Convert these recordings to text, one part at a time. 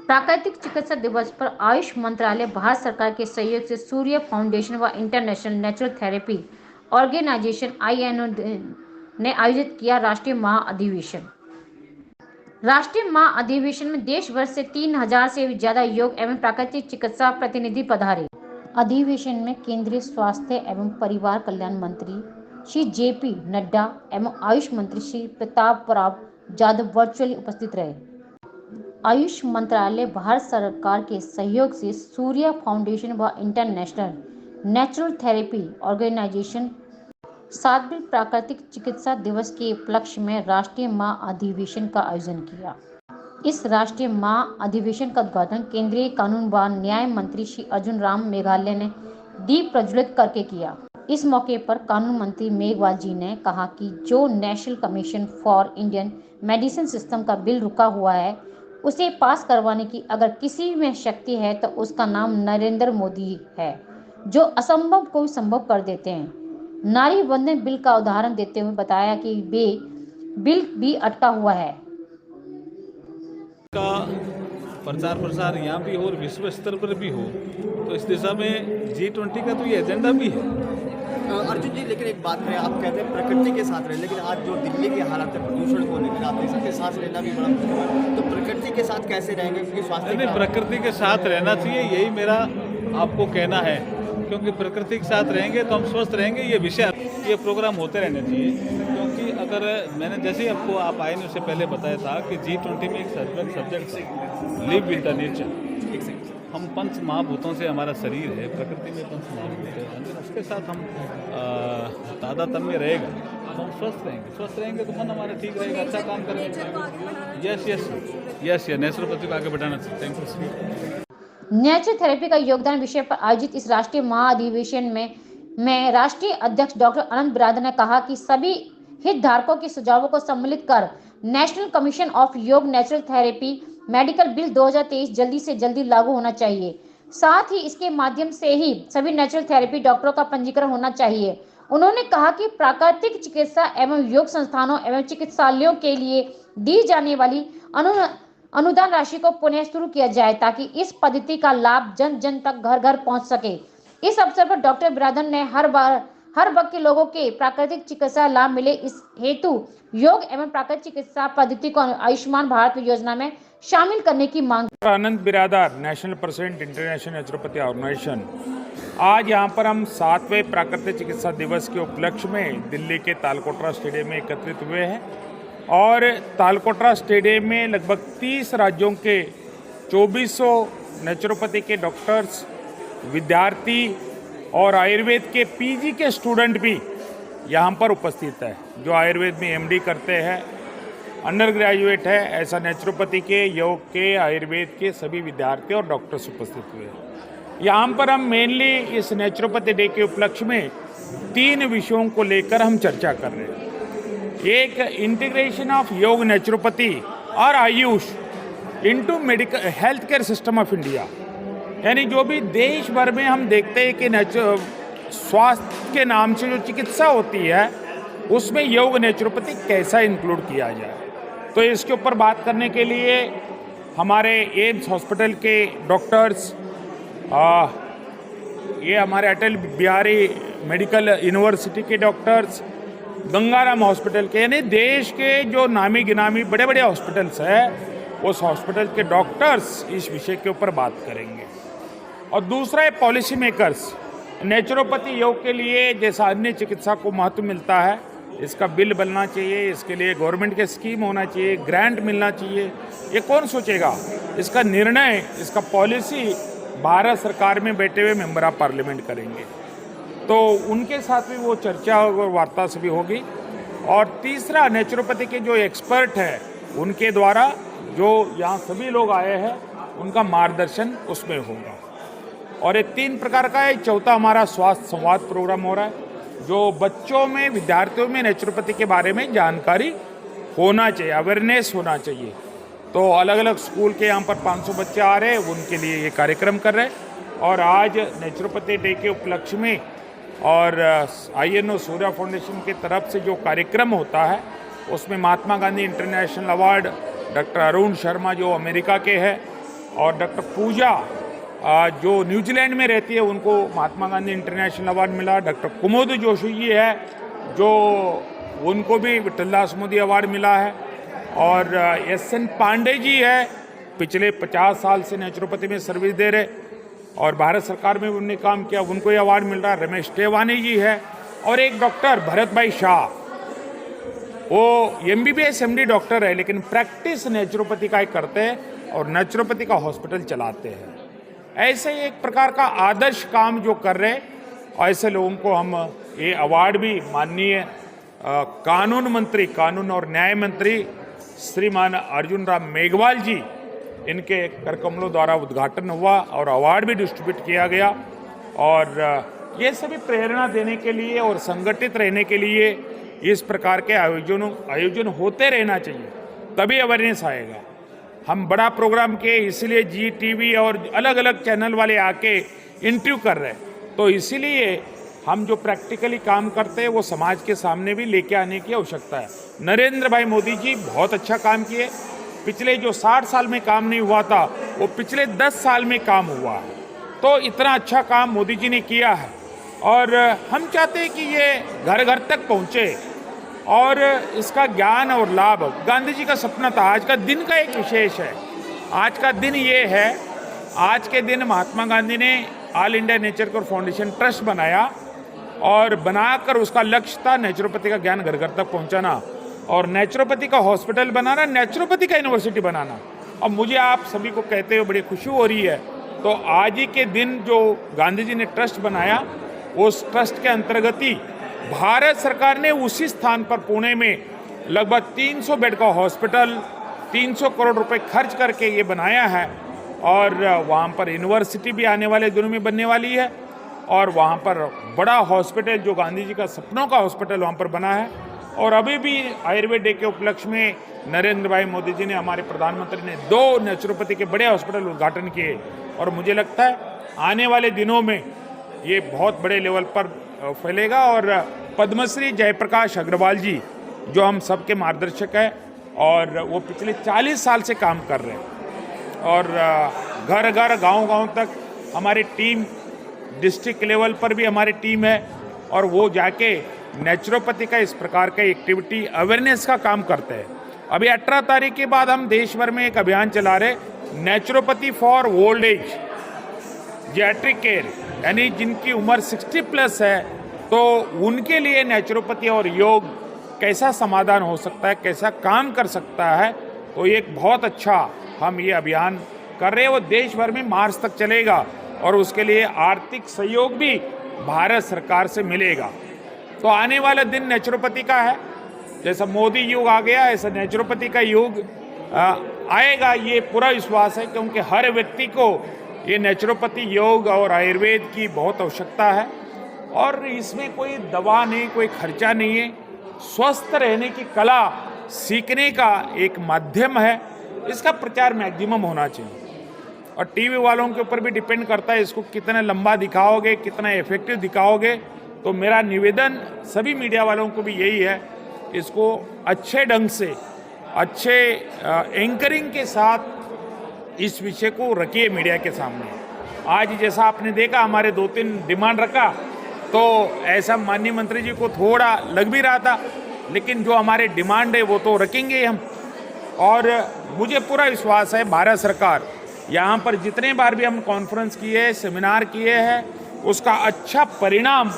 प्राकृतिक चिकित्सा दिवस पर आयुष मंत्रालय, भारत सरकार के सहयोग से सूर्य फाउंडेशन व international natural therapy organisation (INO) ने आयोजित किया राष्ट्रीय महाअधिवेशन। राष्ट्रीय महाअधिवेशन में देश भर से 3000 से ज्यादा योग एवं प्राकृतिक चिकित्सा प्रतिनिधि पधारे। अधिवेशन में केंद्रीय स्वास्थ्य एवं परिवार कल्याण मंत्री श्री JP नड्डा एवं आयुष मंत्री श्री प्रतापराव जाधव वर्चुअली उपस्थित रहे। आयुष मंत्रालय, भारत सरकार के सहयोग से सूर्य फाउंडेशन व इंटरनेशनल नेचुरल थेरेपी ऑर्गेनाइजेशन 7वें प्राकृतिक चिकित्सा दिवस के उपलक्ष्य में राष्ट्रीय महाअधिवेशन का आयोजन किया। इस राष्ट्रीय महाअधिवेशन का उद्घाटन केंद्रीय कानून व न्याय मंत्री श्री अर्जुन राम मेघवाल ने दीप प्रज्वलित करके किया। इस मौके पर कानून मंत्री मेघवाल जी ने कहा कि जो national commission for Indian medicine system का बिल रुका हुआ है, उसे पास करवाने की अगर किसी में शक्ति है तो उसका नाम नरेंद्र मोदी है, जो असंभव को संभव कर देते हैं। नारी वंदन बिल का उदाहरण देते हुए बताया कि बिल भी अटका हुआ है। का प्रचार प्रसार यहाँ भी हो और विश्व स्तर पर भी हो, तो इस दिशा में G20 का तो ये एजेंडा भी है। अर्जुन जी, लेकिन एक बात है, आप कहते हैं प्रकृति के साथ रहे, लेकिन आज जो दिल्ली के हालात है प्रदूषण को लेकर आप देख सकते हैं, सांस लेना भी बड़ा मुश्किल है, तो प्रकृति के साथ कैसे रहेंगे? क्योंकि स्वास्थ्य नहीं, प्रकृति के साथ रहना चाहिए, यही मेरा आपको कहना है, क्योंकि प्रकृति के साथ रहेंगे तो हम स्वस्थ रहेंगे। ये विषय, ये प्रोग्राम होते रहने चाहिए, क्योंकि अगर मैंने जैसे ही आपको आप आए उससे पहले बताया था कि G20 में एक सब्जेक्ट था, लिव विद द नेचर। हम पंच महाभूतों से हमारा शरीर है, प्रकृति में पंच महाभूत है, उसके साथ हम तादात्म्य रहेगा तो हम स्वस्थ रहेंगे तो मन हमारा ठीक रहेगा, अच्छा काम करेंगे। यस नेचुरोपैथी को आगे बढ़ाना चाहिए। Thank you. नेचुरल थेरेपी का योगदान विषय पर आयोजित इस राष्ट्रीय महाअधिवेशन में राष्ट्रीय अध्यक्ष डॉक्टर अनंत बिरादर ने कहा कि सभी हितधारकों के सुझावों को सम्मिलित कर नेशनल कमीशन ऑफ योग नेचुरल थेरेपी मेडिकल बिल 2023 जल्दी से जल्दी लागू होना चाहिए। साथ ही इसके माध्यम से ही सभी नेचुरल थेरेपी डॉक्टरों का पंजीकरण होना चाहिए। उन्होंने कहा कि प्राकृतिक चिकित्सा एवं योग संस्थानों एवं चिकित्सालयों के लिए दी जाने वाली अनुदान राशि को पुनः शुरू किया जाए, ताकि इस पद्धति का लाभ जन जन तक घर घर पहुंच सके। इस अवसर पर डॉक्टर बिरादर ने हर वर्ग के लोगों के प्राकृतिक चिकित्सा लाभ मिले, इस हेतु योग एवं प्राकृतिक चिकित्सा पद्धति को आयुष्मान भारत योजना में शामिल करने की मांग। Anant Biradar, national president international naturopathy organisation. आज यहाँ पर हम 7वें प्राकृतिक चिकित्सा दिवस के उपलक्ष्य में दिल्ली के तालकोटरा स्टेडियम में एकत्रित हुए हैं और तालकोटरा स्टेडियम में लगभग 30 राज्यों के 2400 नेचुरोपैथी के डॉक्टर्स, विद्यार्थी और आयुर्वेद के PG के स्टूडेंट भी यहाँ पर उपस्थित है, जो आयुर्वेद में MD करते हैं, अंडर ग्रेजुएट है, ऐसा नेचुरोपैथी के, योग के, आयुर्वेद के सभी विद्यार्थी और डॉक्टर्स उपस्थित हुए हैं। यहाँ पर हम मेनली इस नेचुरोपैथी डे के उपलक्ष्य में 3 विषयों को लेकर हम चर्चा कर रहे हैं। एक, इंटीग्रेशन ऑफ योग नेचुरोपैथी और Ayush into medical health care system of India, यानी जो भी देश भर में हम देखते हैं कि स्वास्थ्य के नाम से जो चिकित्सा होती है उसमें योग नेचुरोपैथी कैसा इंक्लूड किया जाए। तो इसके ऊपर बात करने के लिए हमारे एम्स हॉस्पिटल के डॉक्टर्स, ये हमारे अटल बिहारी मेडिकल यूनिवर्सिटी के डॉक्टर्स, गंगाराम हॉस्पिटल के, यानी देश के जो नामी गिनामी बड़े बड़े हॉस्पिटल्स हैं उस हॉस्पिटल के डॉक्टर्स इस विषय के ऊपर बात करेंगे। और दूसरा है पॉलिसी मेकर्स। नेचुरोपैथी योग के लिए जैसा अन्य चिकित्सा को महत्व मिलता है, इसका बिल बनना चाहिए, इसके लिए गवर्नमेंट के स्कीम होना चाहिए, ग्रांट मिलना चाहिए। ये कौन सोचेगा? इसका निर्णय, इसका पॉलिसी भारत सरकार में बैठे हुए मेंबर ऑफ पार्लियामेंट करेंगे, तो उनके साथ भी वो चर्चा और वार्ता से भी होगी। और तीसरा, नेचुरोपैथी के जो एक्सपर्ट हैं उनके द्वारा जो यहाँ सभी लोग आए हैं उनका मार्गदर्शन उसमें होगा। और ये 3 प्रकार का है। चौथा हमारा स्वास्थ्य संवाद प्रोग्राम हो रहा है, जो बच्चों में, विद्यार्थियों में नेचुरोपैथी के बारे में जानकारी होना चाहिए, अवेयरनेस होना चाहिए। तो अलग अलग स्कूल के यहाँ पर 500 बच्चे आ रहे हैं, उनके लिए ये कार्यक्रम कर रहे हैं। और आज नेचुरोपैथी डे के उपलक्ष्य में और INO सूर्या फाउंडेशन की तरफ से जो कार्यक्रम होता है उसमें Mahatma Gandhi international award doctor Arun Sharma जो अमेरिका के हैं, और डॉक्टर पूजा जो न्यूजीलैंड में रहती है, उनको महात्मा गांधी इंटरनेशनल अवार्ड मिला। डॉक्टर कुमुद जोशी जी है जो उनको भी विठलदास मोदी अवार्ड मिला है। और SN पांडे जी है, पिछले 50 साल से नेचुरोपैथी में सर्विस दे रहे और भारत सरकार में उन्होंने काम किया, उनको ये अवार्ड मिल रहा है। रमेश टेवानी जी है और एक डॉक्टर भरत भाई शाह, वो MBBS MD डॉक्टर है लेकिन प्रैक्टिस नेचुरोपैथी का ही करते हैं और नेचुरोपैथी का हॉस्पिटल चलाते हैं। ऐसे एक प्रकार का आदर्श काम जो कर रहे हैं, ऐसे लोगों को हम ये अवार्ड भी माननीय कानून मंत्री, कानून और न्याय मंत्री श्रीमान अर्जुन राम मेघवाल जी, इनके करकमलों द्वारा उद्घाटन हुआ और अवार्ड भी डिस्ट्रीब्यूट किया गया। और ये सभी प्रेरणा देने के लिए और संगठित रहने के लिए इस प्रकार के आयोजन होते रहना चाहिए, तभी अवेयरनेस आएगा। हम बड़ा प्रोग्राम किए इसीलिए GTV और अलग अलग चैनल वाले आके इंटरव्यू कर रहे हैं, तो इसीलिए हम जो प्रैक्टिकली काम करते हैं वो समाज के सामने भी लेके आने की आवश्यकता है। नरेंद्र भाई मोदी जी बहुत अच्छा काम किए, पिछले जो 60 साल में काम नहीं हुआ था वो पिछले 10 साल में काम हुआ है, तो इतना अच्छा काम मोदी जी ने किया है। और हम चाहते हैं कि ये घर घर तक पहुँचे और इसका ज्ञान और लाभ, गांधी जी का सपना था। आज का दिन का एक विशेष है, आज का दिन ये है, आज के दिन महात्मा गांधी ने all India nature care foundation trust बनाया और बनाकर उसका लक्ष्य था नेचुरोपैथी का ज्ञान घर घर तक पहुंचाना और नेचुरोपैथी का हॉस्पिटल बनाना, नेचुरोपैथी का यूनिवर्सिटी बनाना। अब मुझे आप सभी को कहते हुए बड़ी खुशी हो रही है, तो आज ही के दिन जो गांधी जी ने ट्रस्ट बनाया, उस ट्रस्ट के अंतर्गत ही भारत सरकार ने उसी स्थान पर पुणे में लगभग 300 बेड का हॉस्पिटल 300 करोड़ रुपए खर्च करके ये बनाया है। और वहाँ पर यूनिवर्सिटी भी आने वाले दिनों में बनने वाली है और वहाँ पर बड़ा हॉस्पिटल जो गांधी जी का सपनों का हॉस्पिटल वहाँ पर बना है। और अभी भी आयुर्वेद डे के उपलक्ष्य में नरेंद्र भाई मोदी जी ने, हमारे प्रधानमंत्री ने 2 नेचुरोपैथी के बड़े हॉस्पिटल उद्घाटन किए और मुझे लगता है आने वाले दिनों में ये बहुत बड़े लेवल पर फैलेगा। और पद्मश्री जयप्रकाश अग्रवाल जी जो हम सबके मार्गदर्शक हैं और वो पिछले 40 साल से काम कर रहे हैं और घर घर गांव तक हमारी टीम, डिस्ट्रिक्ट लेवल पर भी हमारी टीम है और वो जाके नेचुरोपैथी का इस प्रकार का एक्टिविटी अवेयरनेस का काम करते हैं। अभी 18 तारीख के बाद हम देश भर में एक अभियान चला रहे, naturopathy for old age geriatric care, यानी जिनकी उम्र 60+ है तो उनके लिए नेचुरोपैथी और योग कैसा समाधान हो सकता है, कैसा काम कर सकता है। तो एक बहुत अच्छा हम ये अभियान कर रहे हैं, वो देश भर में मार्च तक चलेगा और उसके लिए आर्थिक सहयोग भी भारत सरकार से मिलेगा। तो आने वाला दिन नेचुरोपैथी का है, जैसा मोदी युग आ गया ऐसा नेचुरोपैथी का युग आएगा, ये पूरा विश्वास है, क्योंकि हर व्यक्ति को ये नेचुरोपैथी, योग और आयुर्वेद की बहुत आवश्यकता है और इसमें कोई दवा नहीं, कोई खर्चा नहीं है। स्वस्थ रहने की कला सीखने का एक माध्यम है, इसका प्रचार मैक्सिमम होना चाहिए। और टीवी वालों के ऊपर भी डिपेंड करता है, इसको कितना लंबा दिखाओगे, कितना इफेक्टिव दिखाओगे। तो मेरा निवेदन सभी मीडिया वालों को भी यही है, इसको अच्छे ढंग से, अच्छे एंकरिंग के साथ इस विषय को रखिए मीडिया के सामने। आज जैसा आपने देखा हमारे 2-3 डिमांड रखा, तो ऐसा माननीय मंत्री जी को थोड़ा लग भी रहा था, लेकिन जो हमारे डिमांड है वो तो रखेंगे हम। और मुझे पूरा विश्वास है भारत सरकार, यहाँ पर जितने बार भी हम कॉन्फ्रेंस किए, सेमिनार किए हैं, उसका अच्छा परिणाम,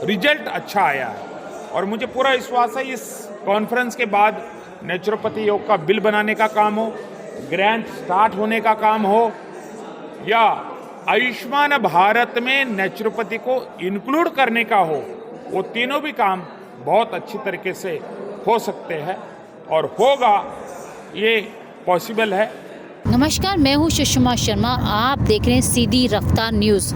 रिजल्ट अच्छा आया है। और मुझे पूरा विश्वास है इस कॉन्फ्रेंस के बाद नेचुरोपैथी योग का बिल बनाने का काम हो, ग्रांट स्टार्ट होने का काम हो, या आयुष्मान भारत में नेचुरोपैथी को इंक्लूड करने का हो, वो तीनों भी काम बहुत अच्छी तरीके से हो सकते हैं और होगा, ये पॉसिबल है। नमस्कार, मैं हूँ सुषमा शर्मा, आप देख रहे हैं सीधी रफ्तार न्यूज़।